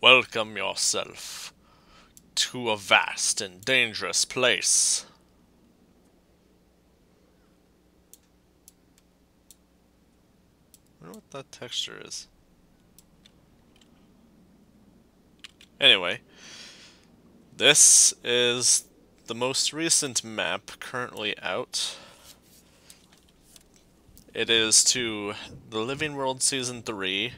Welcome yourself to a vast and dangerous place. I wonder what that texture is. Anyway, this is the most recent map currently out. It is to The Living World Season 3,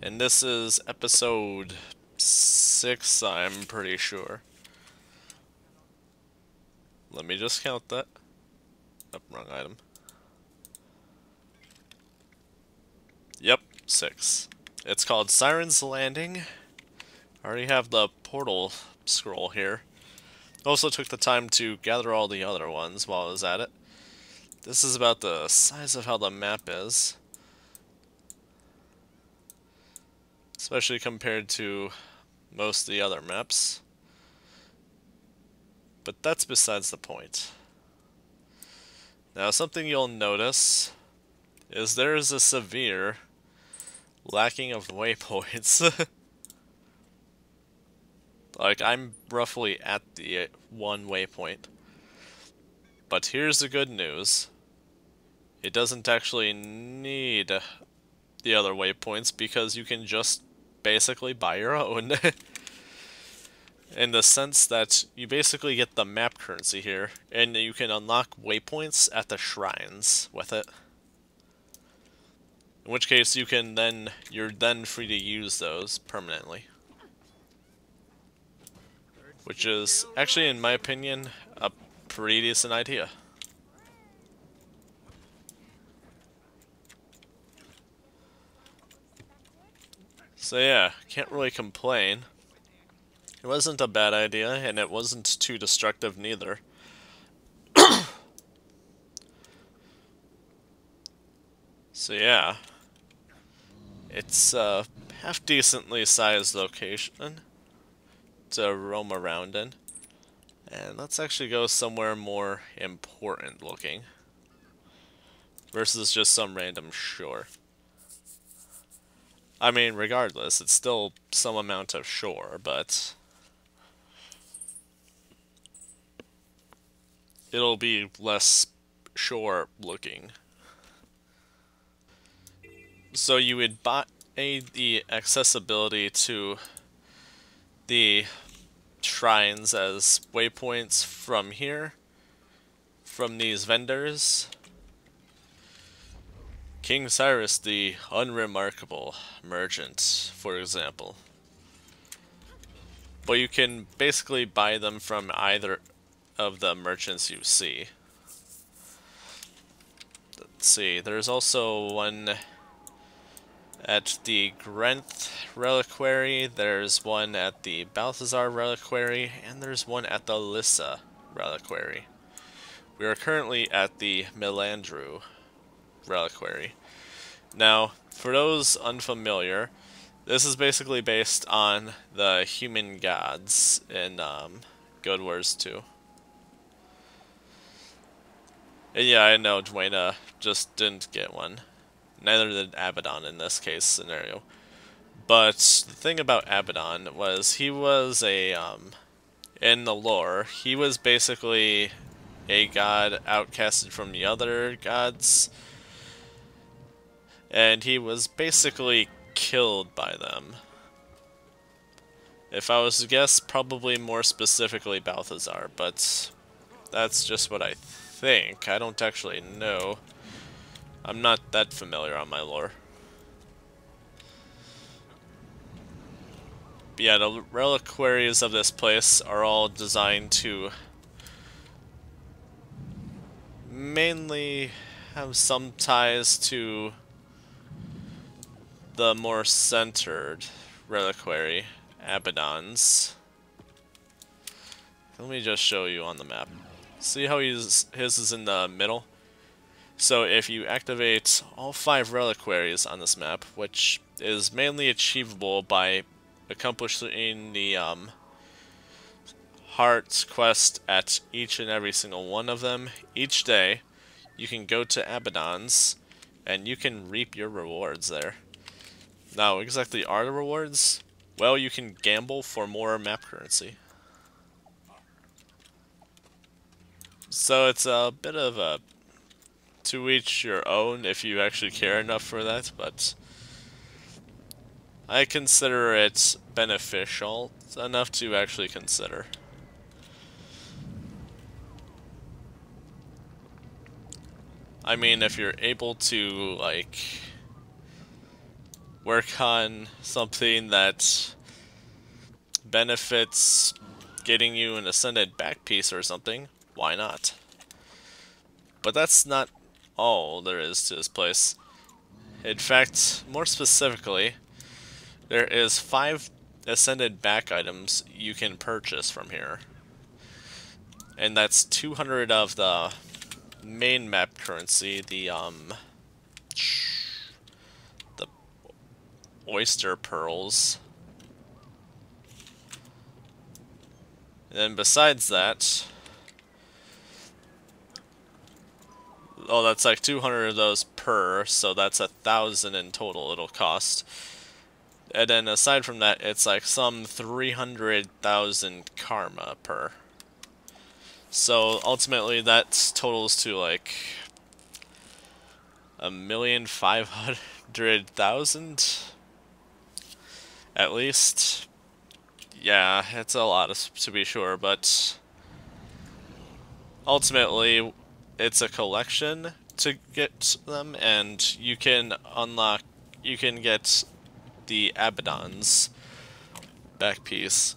and this is episode 6, I'm pretty sure. Let me just count that. Oh, wrong item. Yep, 6. It's called Siren's Landing. I already have the portal scroll here. Also took the time to gather all the other ones while I was at it. This is about the size of how the map is. Especially compared to most of the other maps. But that's besides the point. Now, something you'll notice is there is a severe lacking of waypoints. Like, I'm roughly at the one waypoint. But here's the good news. It doesn't actually need the other waypoints because you can just basically buy your own. In the sense that you basically get the map currency here, and you can unlock waypoints at the shrines with it. In which case you're then free to use those permanently. Which is actually, in my opinion, a pretty decent idea. So yeah, can't really complain. It wasn't a bad idea, and it wasn't too destructive neither. So yeah, it's a half-decently sized location to roam around in. And let's actually go somewhere more important looking. Versus just some random shore. I mean, regardless, it's still some amount of shore, but it'll be less shore looking. So you would buy the accessibility to the shrines as waypoints from here, from these vendors. King Cyrus the Unremarkable Merchant, for example. But you can basically buy them from either of the merchants you see. Let's see, there's also one at the Grenth Reliquary, there's one at the Balthazar Reliquary, and there's one at the Lissa Reliquary. We are currently at the Melandru Reliquary. Now, for those unfamiliar, this is basically based on the human gods in Guild Wars 2. And yeah, I know Dwayna just didn't get one. Neither did Abaddon in this case scenario. But the thing about Abaddon was he was in the lore, he was basically a god outcasted from the other gods. And he was basically killed by them. If I was to guess, probably more specifically Balthazar, but that's just what I think. I don't actually know. I'm not that familiar on my lore. But yeah, the reliquaries of this place are all designed to mainly have some ties to the more centered reliquary, Abaddon's. Let me just show you on the map. See how his is in the middle? So if you activate all 5 reliquaries on this map, which is mainly achievable by accomplishing the heart quest at each and every single one of them each day, you can go to Abaddon's and you can reap your rewards there. Now, what exactly are the rewards? Well, you can gamble for more map currency. So it's a bit of a to each your own if you actually care enough for that, but I consider it beneficial enough to actually consider. I mean, if you're able to, like, work on something that benefits getting you an ascended back piece or something, why not? But that's not all there is to this place. In fact, more specifically, there is 5 ascended back items you can purchase from here. And that's 200 of the main map currency, the oyster pearls. And then besides that, oh, that's like 200 of those per, so that's 1,000 in total it'll cost. And then aside from that, it's like some 300,000 karma per. So ultimately that totals to like 1,500,000 at least. Yeah, it's a lot to be sure, but ultimately it's a collection to get them, and you can get the Abaddon's back piece.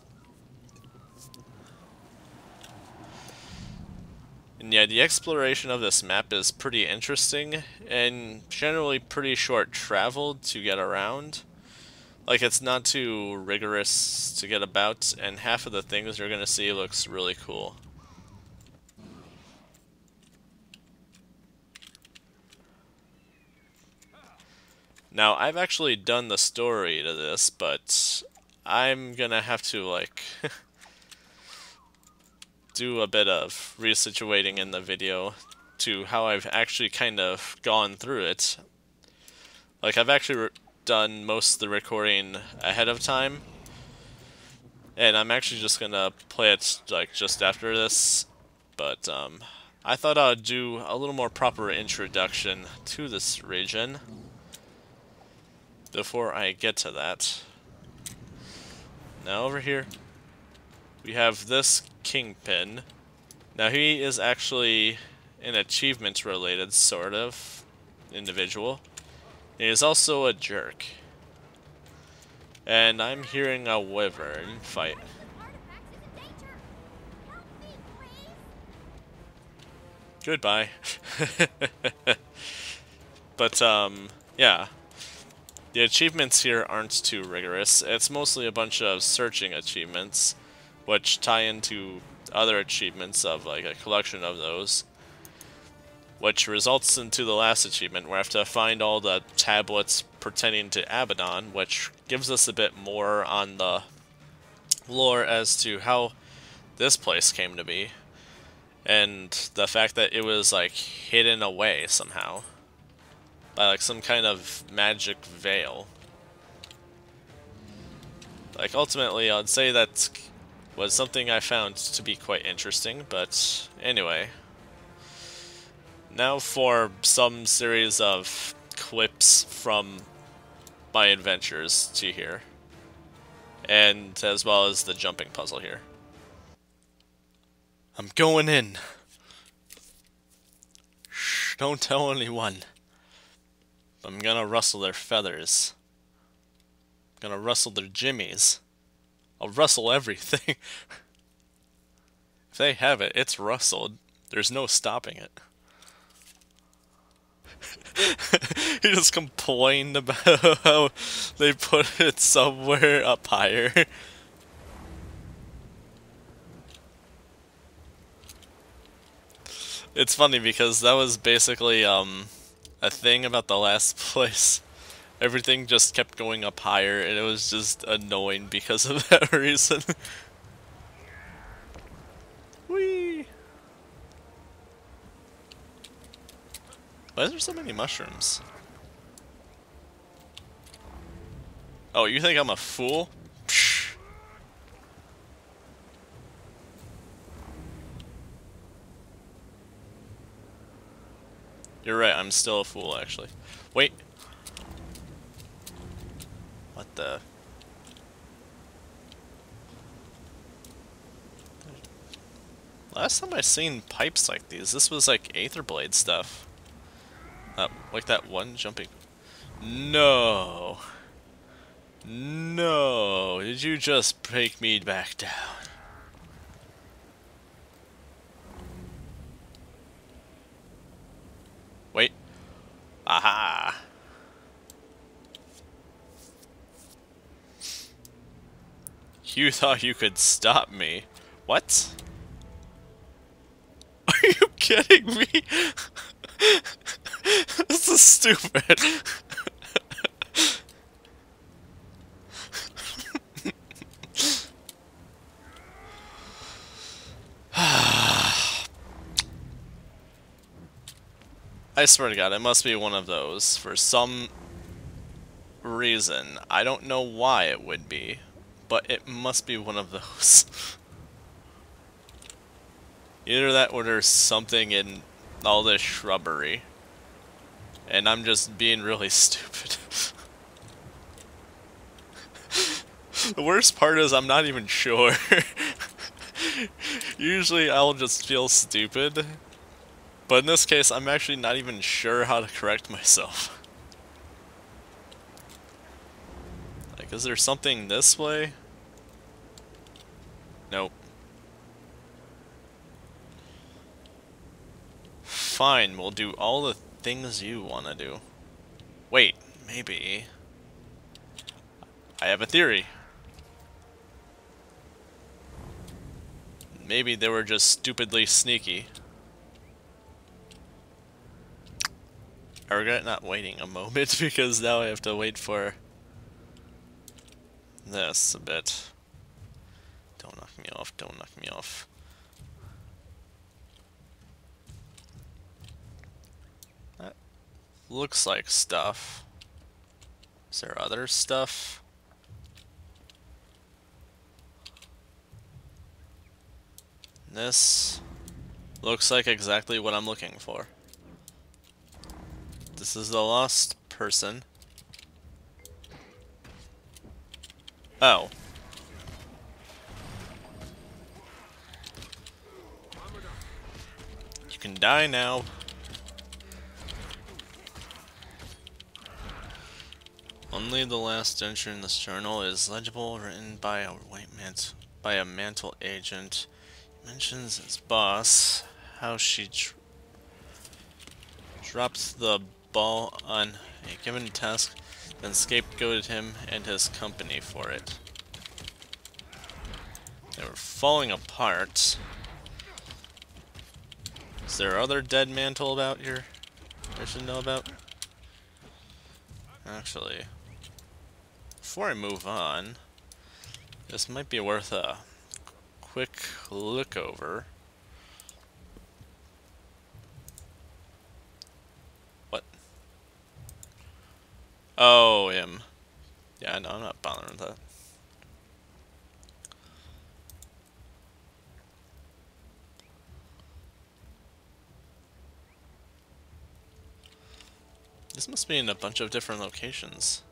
And yeah, the exploration of this map is pretty interesting, and generally pretty short travel to get around. Like, it's not too rigorous to get about, and half of the things you're gonna see looks really cool. Now, I've actually done the story to this, but I'm gonna have to, like, do a bit of resituating in the video to how I've actually kind of gone through it. Like, I've actually done most of the recording ahead of time, and I'm actually just gonna play it, like, just after this, but, I thought I'd do a little more proper introduction to this region before I get to that. Now over here, we have this Kingpin. Now he is actually an achievement-related sort of individual. He is also a jerk. And I'm hearing a wyvern fight. Goodbye. But, yeah. The achievements here aren't too rigorous. It's mostly a bunch of searching achievements, which tie into other achievements of, like, a collection of those, which results into the last achievement, where I have to find all the tablets pertaining to Abaddon, which gives us a bit more on the lore as to how this place came to be, and the fact that it was, like, hidden away somehow by, like, some kind of magic veil. Like, ultimately, I'd say that was something I found to be quite interesting, but anyway. Now for some series of clips from my adventures to here, and as well as the jumping puzzle here. I'm going in. Shh, don't tell anyone. I'm gonna rustle their feathers. I'm gonna rustle their jimmies. I'll rustle everything. If they have it, it's rustled. There's no stopping it. He just complained about how they put it somewhere up higher. It's funny because that was basically a thing about the last place. Everything just kept going up higher, and it was just annoying because of that reason. Whee! Why is there so many mushrooms? Oh, you think I'm a fool? You're right, I'm still a fool, actually. Wait. What the... Last time I seen pipes like these, this was like Aether Blade stuff. Like that one jumping... No. No. Did you just break me back down? Wait. Aha. You thought you could stop me. What? Are you kidding me? This is stupid. I swear to God, it must be one of those. For some reason. I don't know why it would be, but it must be one of those. Either that or there's something in all this shrubbery. And I'm just being really stupid. The worst part is I'm not even sure. Usually I'll just feel stupid. But in this case, I'm actually not even sure how to correct myself. Like, is there something this way? Nope. Fine, we'll do all the things you want to do. Wait, maybe... I have a theory. Maybe they were just stupidly sneaky. I regret not waiting a moment because now I have to wait for this a bit. Don't knock me off, don't knock me off. That looks like stuff. Is there other stuff? This looks like exactly what I'm looking for. This is the lost person. Oh. You can die now. Only the last entry in this journal is legible, written by a mantle agent. He mentions his boss, how she dropped the ball on a given task, then scapegoated him and his company for it. They were falling apart. Is there other dead mantle about here I should know about? Actually, before I move on, this might be worth a quick look over. What? Oh, him. Yeah, no, I'm not bothering with that. This must be in a bunch of different locations.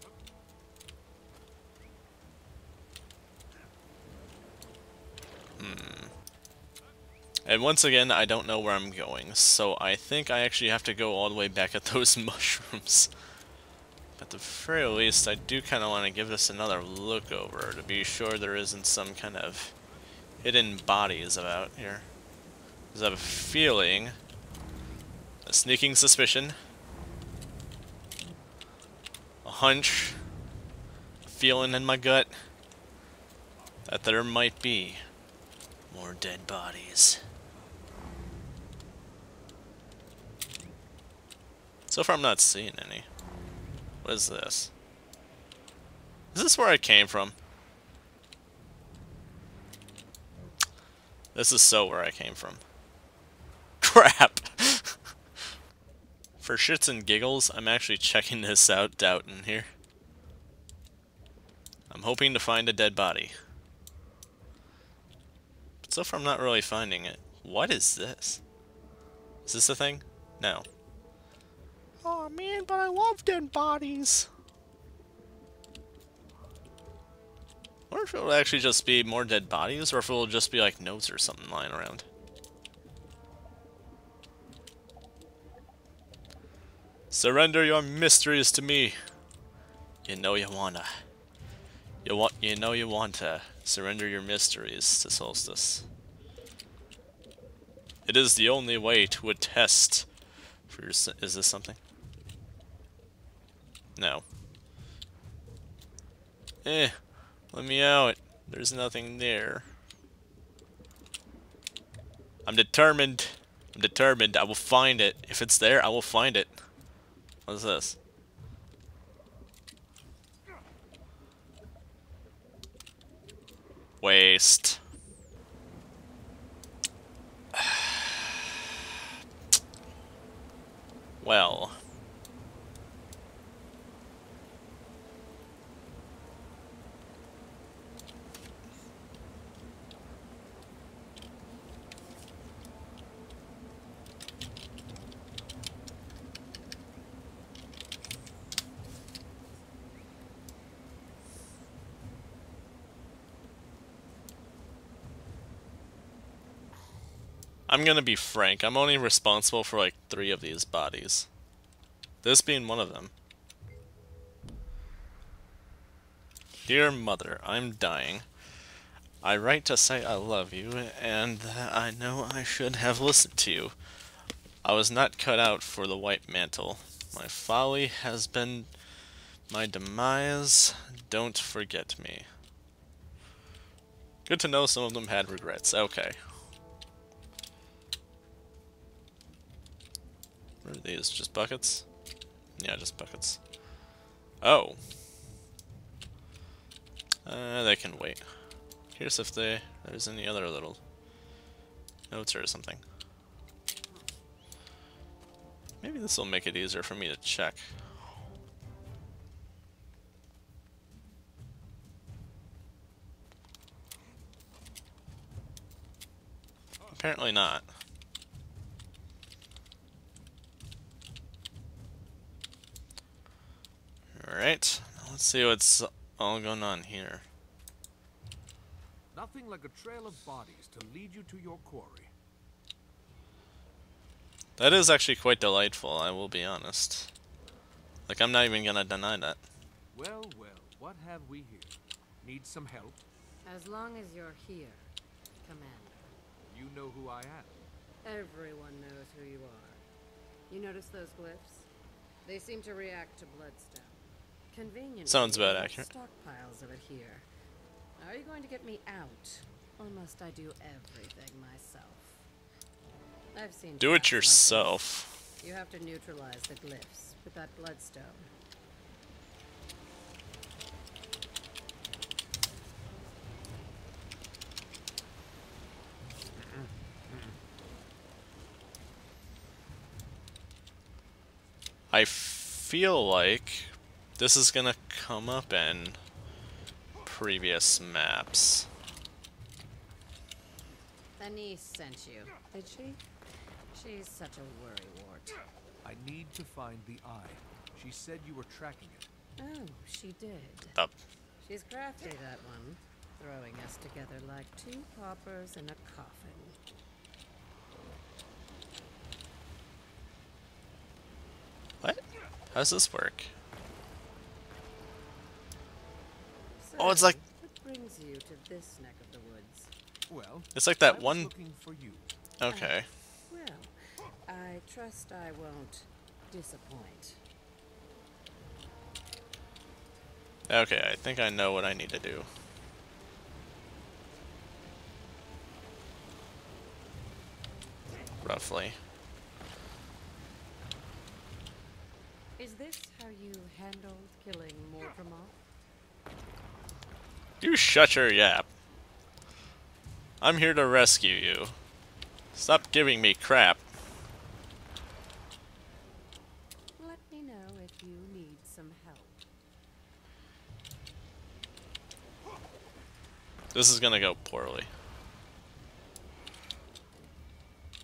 And once again, I don't know where I'm going, so I think I actually have to go all the way back at those mushrooms. But at the very least, I do kind of want to give this another look over to be sure there isn't some kind of hidden bodies about here. Because I have a feeling, a sneaking suspicion, a hunch, a feeling in my gut that there might be more dead bodies. So far I'm not seeing any. What is this? Is this where I came from? This is so where I came from. Crap! For shits and giggles, I'm actually checking this out in here. I'm hoping to find a dead body. But so far I'm not really finding it. What is this? Is this a thing? No. Oh man, but I love dead bodies. I wonder if it will actually just be more dead bodies, or if it will just be like notes or something lying around. Surrender your mysteries to me. You know you wanna. You want to surrender your mysteries to Solstice. It is the only way to attest for your. Is this something? No. Let me out. There's nothing there. I'm determined. I'm determined. I will find it. If it's there, I will find it. What is this? Waste. Well. I'm gonna be frank, I'm only responsible for like 3 of these bodies. This being one of them. Dear Mother, I'm dying. I write to say I love you, and that I know I should have listened to you. I was not cut out for the white mantle. My folly has been my demise. Don't forget me. Good to know some of them had regrets. Okay. What are these? Just buckets? Yeah, just buckets. Oh. They can wait. Here's if there's any other little notes or something. Maybe this will make it easier for me to check. Apparently not. Alright, let's see what's all going on here. Nothing like a trail of bodies to lead you to your quarry. That is actually quite delightful, I will be honest. Like, I'm not even gonna deny that. Well, well, what have we here? Need some help? As long as you're here, Commander. You know who I am. Everyone knows who you are. You notice those glyphs? They seem to react to bloodstone. Convenient. Sounds about accurate. Stockpiles of it here. Are you going to get me out, or must I do everything myself? I've seen. Do it traps like yourself. this. You have to neutralize the glyphs with that bloodstone. I feel like this is gonna come up in previous maps. Anise sent you, did she? She's such a worrywart. I need to find the eye. She said you were tracking it. Oh, she did. Up. She's crafty, that one. Throwing us together like 2 paupers in a coffin. What? How does this work? So, Oh, it's like what brings you to this neck of the woods? Well, it's like that I was one. looking for you. Okay. Well, I trust I won't disappoint. Okay, I think I know what I need to do. Roughly. Is this how you handled killing Mordremoth? You shut your yap. I'm here to rescue you. Stop giving me crap. Let me know if you need some help. This is gonna go poorly.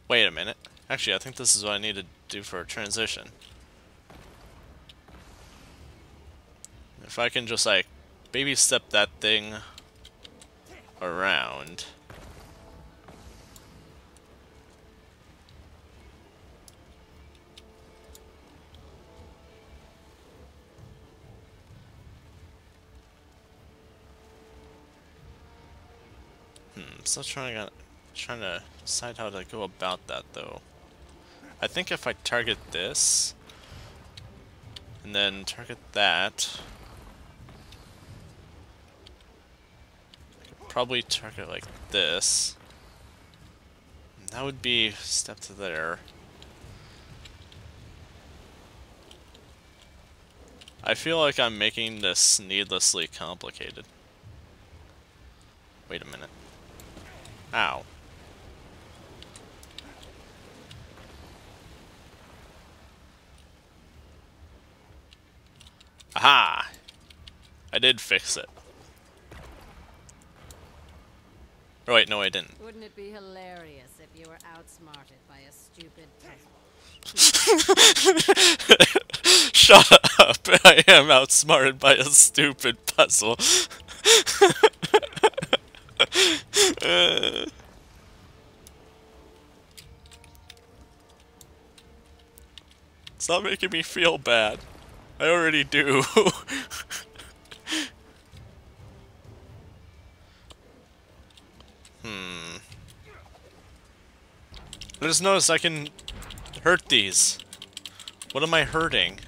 Wait a minute. Actually, I think this is what I need to do for a transition. If I can just, like, baby step that thing around. Still trying to decide how to go about that though. I think if I target this and then target that, I could probably target like this. And that would be step to there. I feel like I'm making this needlessly complicated. Wait a minute. Ow. Aha! I did fix it. Oh, wait, no I didn't. Wouldn't it be hilarious if you were outsmarted by a stupid puzzle? Shut up! I am outsmarted by a stupid puzzle. Stop making me feel bad. I already do. I just noticed I can hurt these. What am I hurting?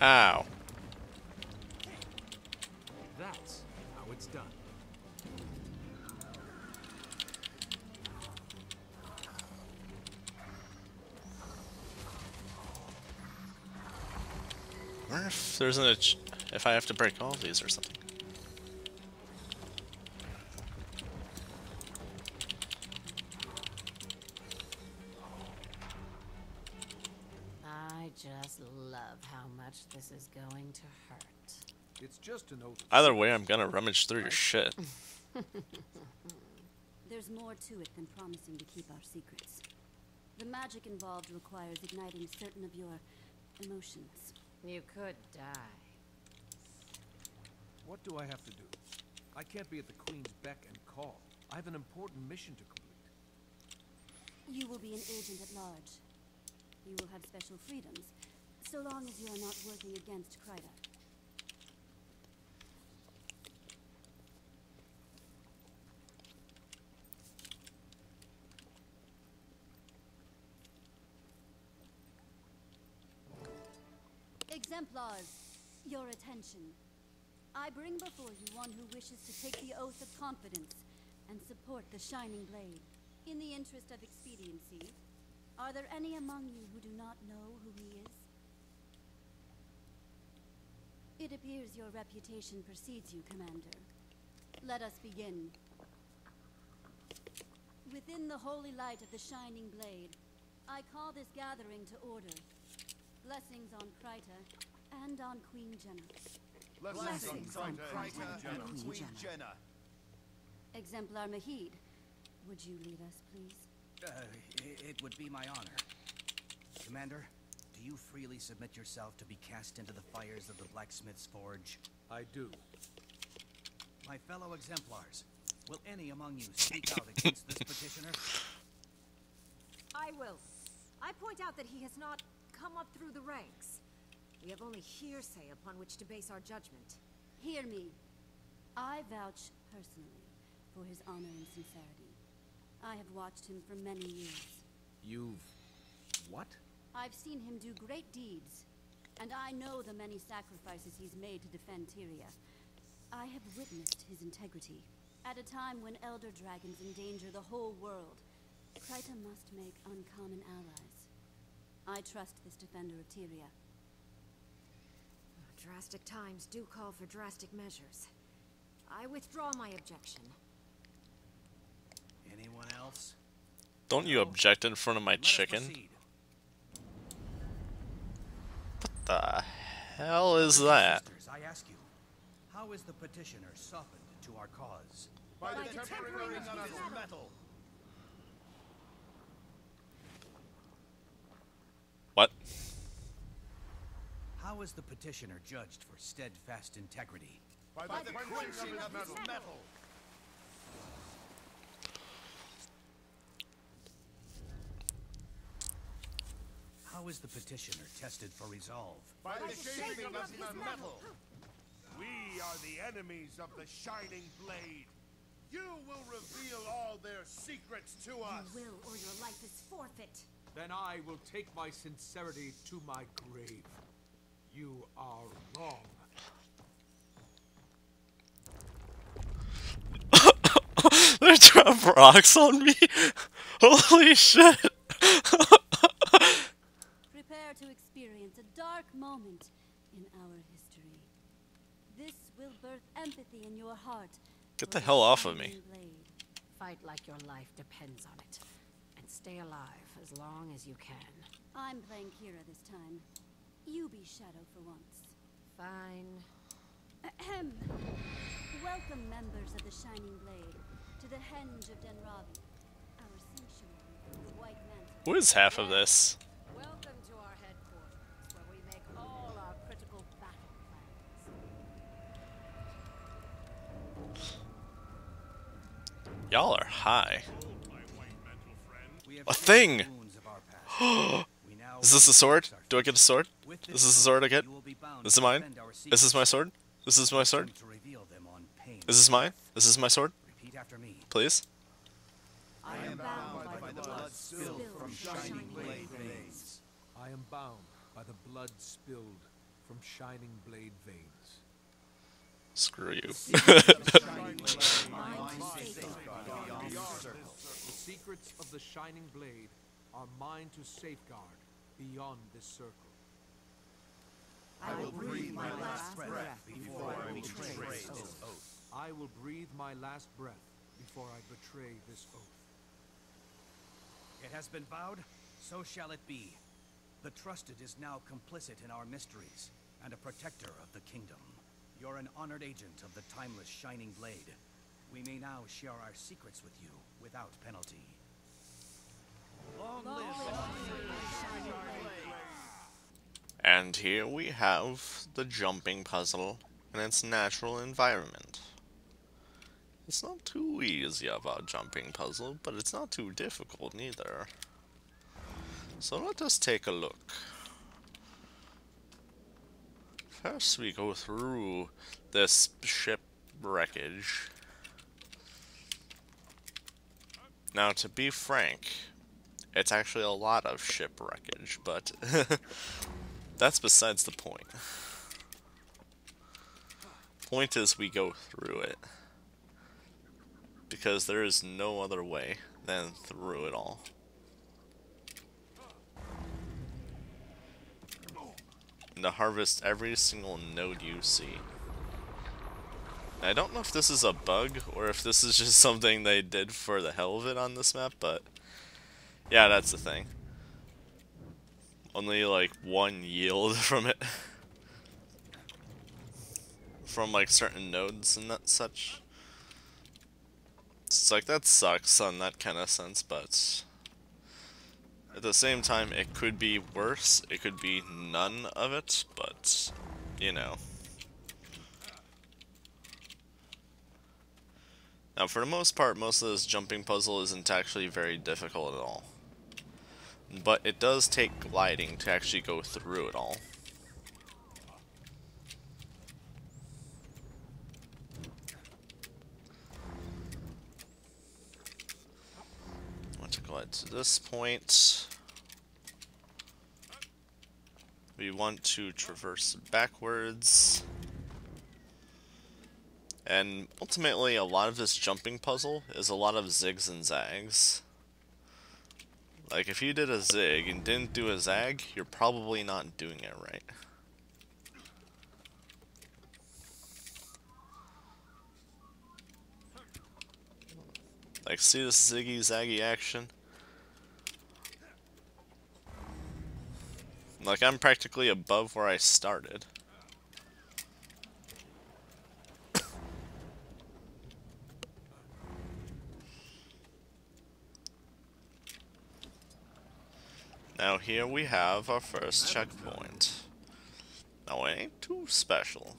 Ow. That's how it's done. I wonder if there's if I have to break all of these or something. I just love how much this is going to hurt. It's just an oath. Either way, I'm gonna rummage through your shit. There's more to it than promising to keep our secrets. The magic involved requires igniting certain of your emotions. You could die. What do I have to do? I can't be at the Queen's beck and call. I have an important mission to complete. You will be an agent at large. You will have special freedoms, so long as you are not working against Kryta. Exemplars, your attention. I bring before you one who wishes to take the oath of confidence and support the Shining Blade. In the interest of expediency, are there any among you who do not know who he is? It appears your reputation precedes you, Commander. Let us begin. Within the holy light of the Shining Blade, I call this gathering to order. Blessings on Kryta and on Queen Jenna. Blessings on Kryta and Queen Jenna. Exemplar Mahid, would you lead us, please? It would be my honor. Commander, do you freely submit yourself to be cast into the fires of the blacksmith's forge? I do. My fellow exemplars, will any among you speak out against this petitioner? I will. I point out that he has not come up through the ranks. We have only hearsay upon which to base our judgment. Hear me. I vouch personally for his honor and sincerity. I have watched him for many years. You've... what? I've seen him do great deeds, and I know the many sacrifices he's made to defend Tyria. I have witnessed his integrity. At a time when elder dragons endanger the whole world, Kryta must make uncommon allies. I trust this defender of Tyria. Drastic times do call for drastic measures. I withdraw my objection. Anyone else? Don't you object in front of my Let us chicken? proceed. The hell is Brothers and that? sisters, I ask you, how is the petitioner softened to our cause? By the the temporary temporary none of his metal. metal. What? How is the petitioner judged for steadfast integrity? By the quenching of his metal. How is the petitioner tested for resolve? By the shaping of his metal. We are the enemies of the Shining Blade. You will reveal all their secrets to us. You will, or your life is forfeit. Then I will take my sincerity to my grave. You are wrong. They drop rocks on me? Holy shit! Prepare to experience a dark moment in our history. This will birth empathy in your heart. Get for the hell off of Shining me. Blade. Fight like your life depends on it. And stay alive as long as you can. I'm playing Kira this time. You be Shadow for once. Fine. Ahem. Welcome, members of the Shining Blade, to the Henge of Denravi, our sanctuary of the White Mantle. Who is half of this? Welcome to our headquarters, where we make all our critical battle plans. Y'all are high. We have A shared thing! the wounds of our past. We now Is this a sword? recognize our Do I get a sword? With This is the sword I get? you will be bound This is to mine? defend our Is this my secrets, sword? This is my sword? to reveal them on pain. Is this mine? This is my sword? Repeat after me. Please? I am bound by the blood spilled from Shining Blade veins. I am bound by the blood spilled from Shining Blade veins. Screw you. The secrets of the Shining Blade are mine to safeguard beyond this circle. I will breathe my last breath before I betray this oath. I will breathe my last breath before I betray this oath. It has been vowed, so shall it be. The Trusted is now complicit in our mysteries, and a protector of the kingdom. You're an honored agent of the timeless Shining Blade. We may now share our secrets with you, without penalty. Long live the Shining Blade! And here we have the jumping puzzle in its natural environment. It's not too easy of a jumping puzzle, but it's not too difficult neither. So let us take a look. First we go through this ship wreckage. Now to be frank, it's actually a lot of ship wreckage, but that's besides the point. Point is we go through it. Because there is no other way than through it all. And to harvest every single node you see. I don't know if this is a bug or if this is just something they did for the hell of it on this map, but yeah, that's the thing. Only like one yield from it. From like certain nodes and that such. It's like, that sucks on that kind of sense, but at the same time, it could be worse. It could be none of it, but, you know. Now, for the most part, most of this jumping puzzle isn't actually very difficult at all. But it does take gliding to actually go through it all. To glide to this point, we want to traverse backwards, and ultimately a lot of this jumping puzzle is a lot of zigs and zags. Like, if you did a zig and didn't do a zag, you're probably not doing it right. Like, see this ziggy-zaggy action? Like, I'm practically above where I started. Now here we have our first checkpoint. Now it ain't too special,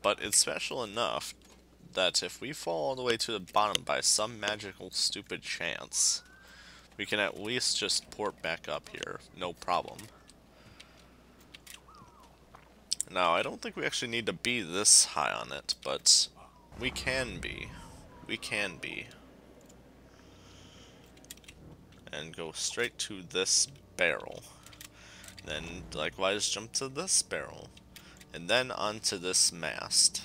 but it's special enough that if we fall all the way to the bottom by some magical stupid chance, we can at least just port back up here, no problem. Now I don't think we actually need to be this high on it, but we can be. We can be. And go straight to this barrel. Then likewise jump to this barrel. And then onto this mast.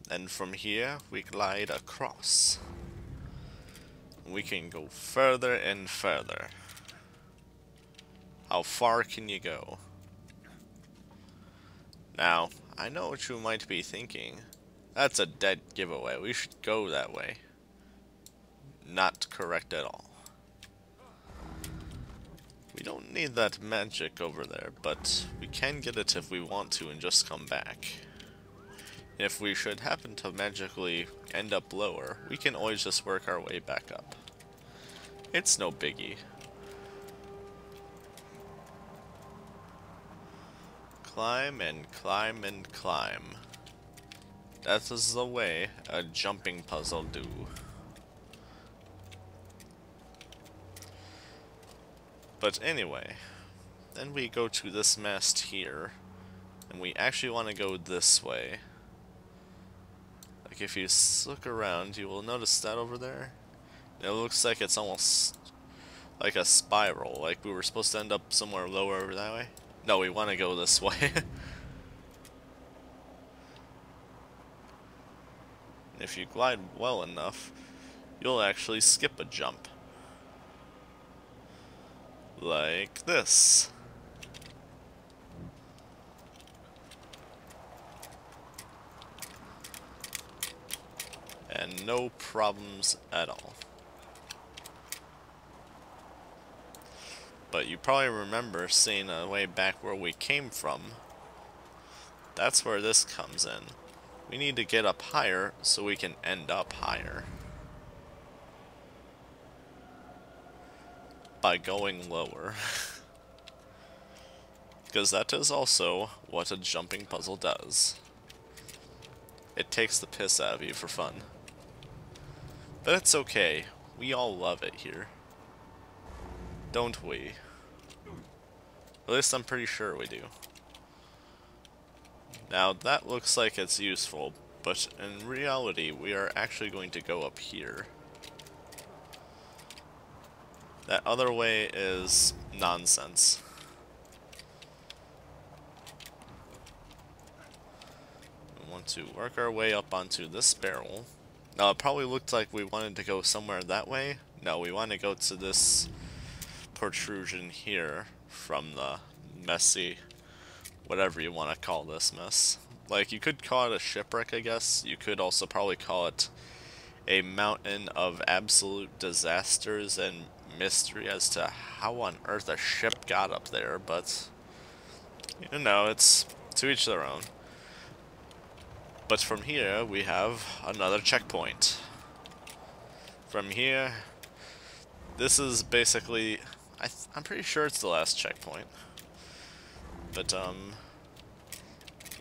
And from here we glide across. We can go further and further. How far can you go? Now, I know what you might be thinking. That's a dead giveaway. We should go that way. Not correct at all. We don't need that magic over there, but we can get it if we want to and just come back. If we should happen to magically end up lower, we can always just work our way back up. It's no biggie. Climb and climb and climb. That is the way a jumping puzzle do. But anyway, then we go to this mast here, and we actually want to go this way. Like if you look around, you will notice that over there. It looks like it's almost like a spiral, like we were supposed to end up somewhere lower over that way. No, we want to go this way. If you glide well enough, you'll actually skip a jump. Like this. And no problems at all. But you probably remember seeing way back where we came from. That's where this comes in. We need to get up higher so we can end up higher. By going lower. Because that is also what a jumping puzzle does. It takes the piss out of you for fun. But it's okay. We all love it here. Don't we? At least I'm pretty sure we do. Now that looks like it's useful, but in reality we are actually going to go up here. That other way is nonsense. We want to work our way up onto this barrel. Now it probably looked like we wanted to go somewhere that way. No, we want to go to this protrusion here from the messy, whatever you want to call this mess. Like, you could call it a shipwreck, I guess. You could also probably call it a mountain of absolute disasters and mystery as to how on earth a ship got up there, but you know, it's to each their own. But from here, we have another checkpoint. From here, this is basically, I'm pretty sure it's the last checkpoint. But,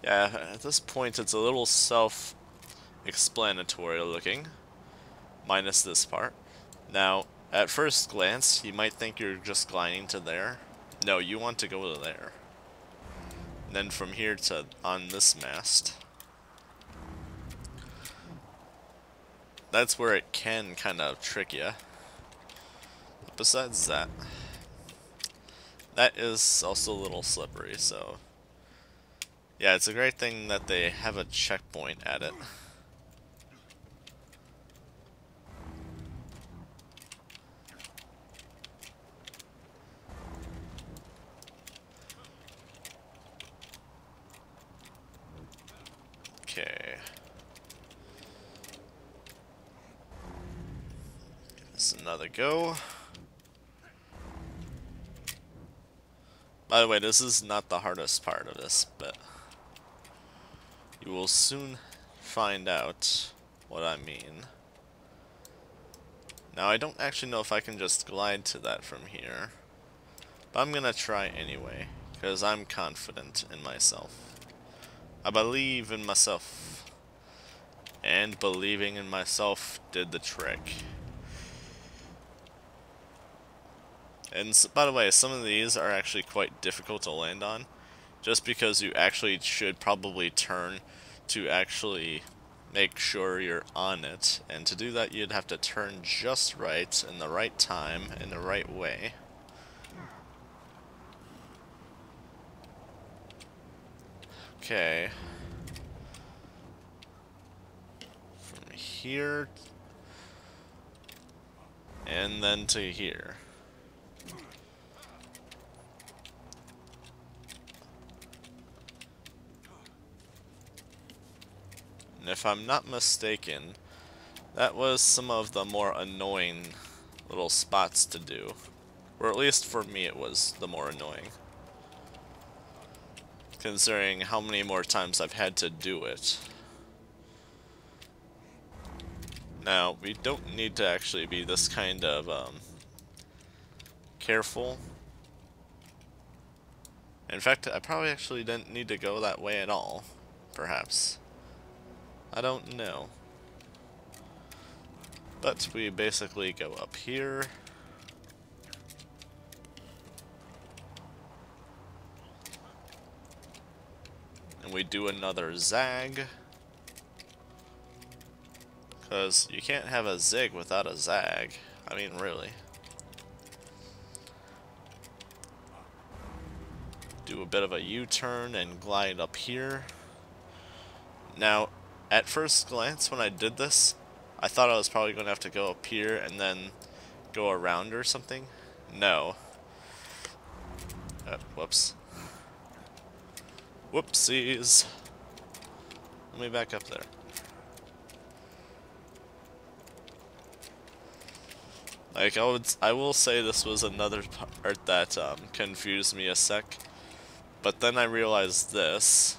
yeah, at this point it's a little self-explanatory looking, minus this part. Now, at first glance, you might think you're just gliding to there. No, you want to go to there. And then from here to on this mast. That's where it can kind of trick you. But besides that, that is also a little slippery, so yeah, it's a great thing that they have a checkpoint at it. Okay. This is another go. By the way, this is not the hardest part of this, but you will soon find out what I mean. Now, I don't actually know if I can just glide to that from here, but I'm gonna try anyway, because I'm confident in myself. I believe in myself, and believing in myself did the trick. And by the way, some of these are actually quite difficult to land on, just because you actually should probably turn to actually make sure you're on it, and to do that you'd have to turn just right, in the right time, in the right way. Okay. From here, and then to here. And if I'm not mistaken, that was some of the more annoying little spots to do. Or at least for me it was the more annoying, considering how many more times I've had to do it. Now, we don't need to actually be this kind of careful. In fact, I probably actually didn't need to go that way at all, perhaps. I don't know. But we basically go up here. And we do another zag. Because you can't have a zig without a zag. I mean, really. Do a bit of a U-turn and glide up here. Now, at first glance when I did this, I thought I was probably going to have to go up here and then go around or something. No. Whoops. Whoopsies. Let me back up there. Like, I will say this was another part that confused me a sec. But then I realized this.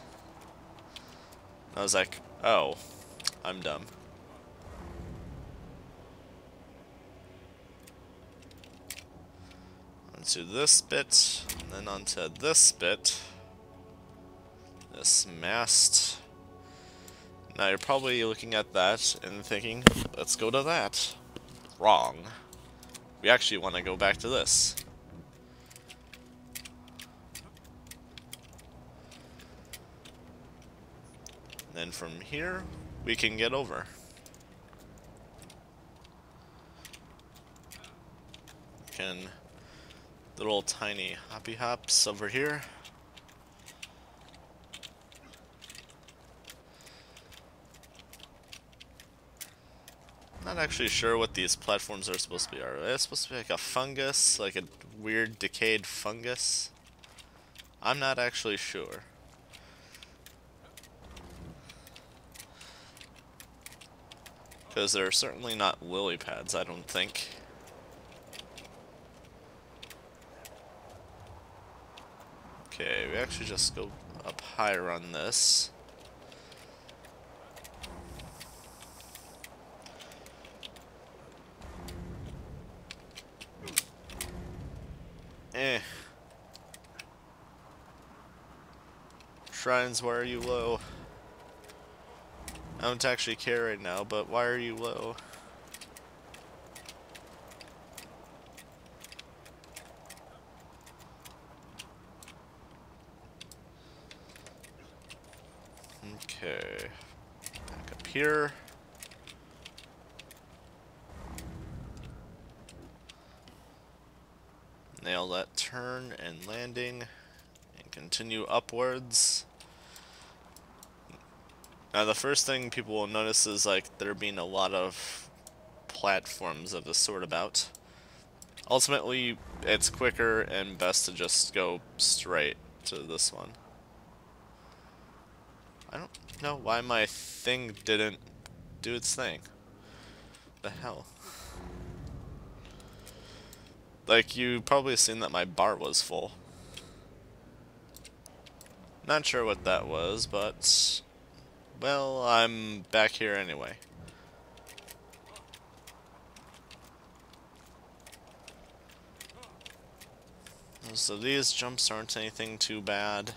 I was like, oh, I'm dumb. Onto this bit, and then onto this bit. This mast. Now you're probably looking at that and thinking, let's go to that. Wrong. We actually want to go back to this. Then from here, we can get over. Can little tiny hoppy hops over here. Not actually sure what these platforms are supposed to be. Are they supposed to be like a fungus? Like a weird decayed fungus? I'm not actually sure. Because they're certainly not lily pads, I don't think. Okay, we actually just go up higher on this. Shrines, why are you low? I don't actually care right now, but why are you low? Okay. Back up here. Nail that turn and landing. And continue upwards. Now the first thing people will notice is like there being a lot of platforms of this sort about. Ultimately, it's quicker and best to just go straight to this one. I don't know why my thing didn't do its thing. The hell? Like, you probably seen that my bar was full. Not sure what that was, but... well, I'm back here anyway. So these jumps aren't anything too bad.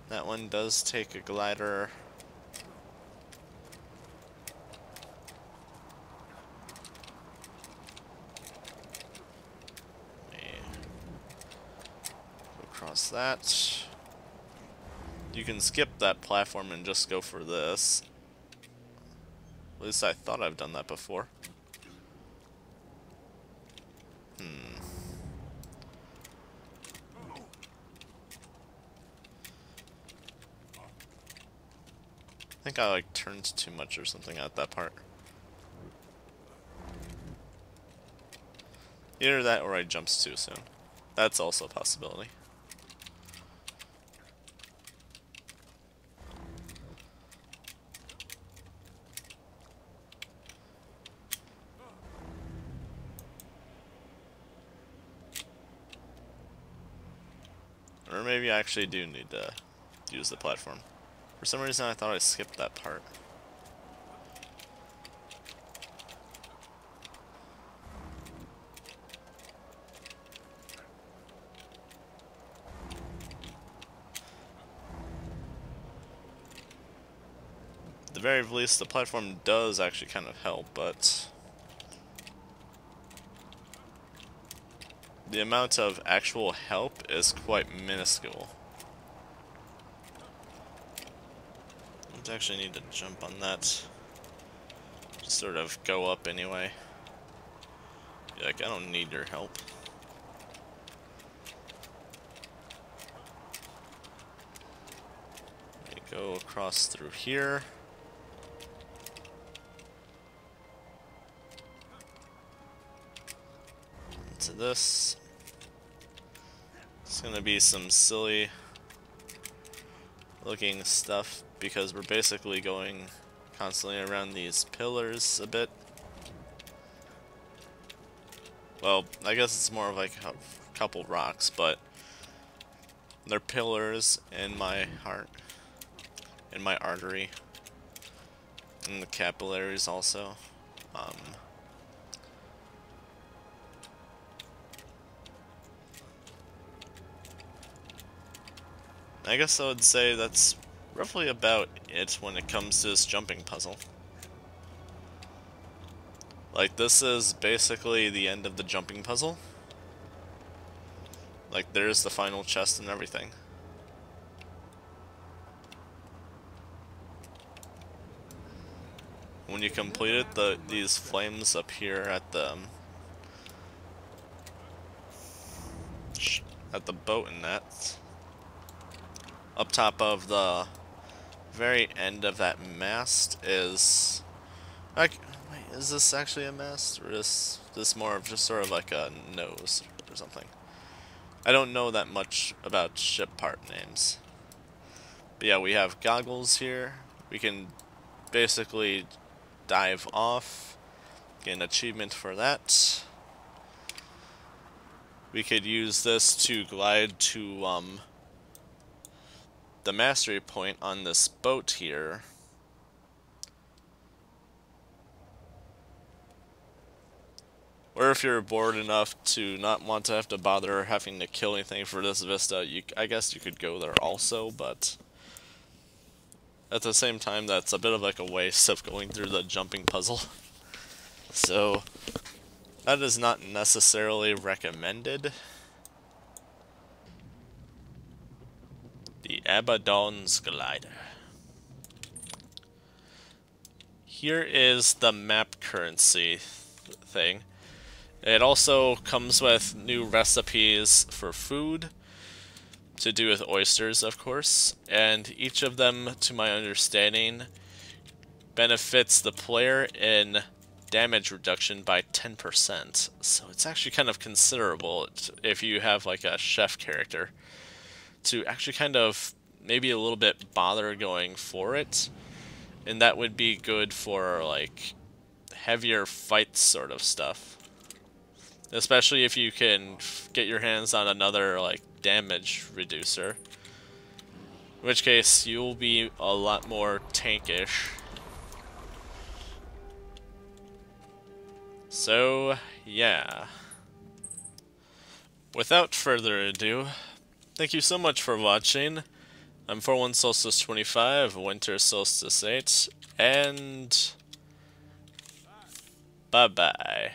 That one does take a glider. Go across that. You can skip that platform and just go for this. At least I thought I've done that before. I think I like turned too much or something at that part. Either that or I jumped too soon. That's also a possibility. Or maybe I actually do need to use the platform. For some reason I thought I skipped that part. At the very least, the platform does actually kind of help, but the amount of actual help is quite minuscule. I actually need to jump on that. Just sort of go up anyway. Be like, I don't need your help. Let me go across through here. Into this. It's gonna be some silly looking stuff because we're basically going constantly around these pillars a bit. Well, I guess it's more of like a couple rocks, but they're pillars in my heart, in my artery, and the capillaries also. I guess I would say that's roughly about it when it comes to this jumping puzzle. Like, this is basically the end of the jumping puzzle. Like, there's the final chest and everything. When you complete it, these flames up here at the boat and that, up top of the very end of that mast is like, wait, is this actually a mast, or is this more of just sort of like a nose or something? I don't know that much about ship part names. But yeah, we have goggles here. We can basically dive off, get an achievement for that. We could use this to glide to the mastery point on this boat here. Or if you're bored enough to not want to have to bother having to kill anything for this vista, I guess you could go there also, but at the same time, that's a bit of like a waste of going through the jumping puzzle. So that is not necessarily recommended. The Abaddon's Glider. Here is the map currency thing. It also comes with new recipes for food, to do with oysters, of course, and each of them, to my understanding, benefits the player in damage reduction by 10%. So it's actually kind of considerable if you have like a chef character to actually kind of maybe a little bit bother going for it, and that would be good for like heavier fight sort of stuff. Especially if you can get your hands on another like damage reducer. In which case you'll be a lot more tankish. So yeah. without further ado, thank you so much for watching. I'm 41 Solstice 25, Winter Solstice 8, and bye-bye.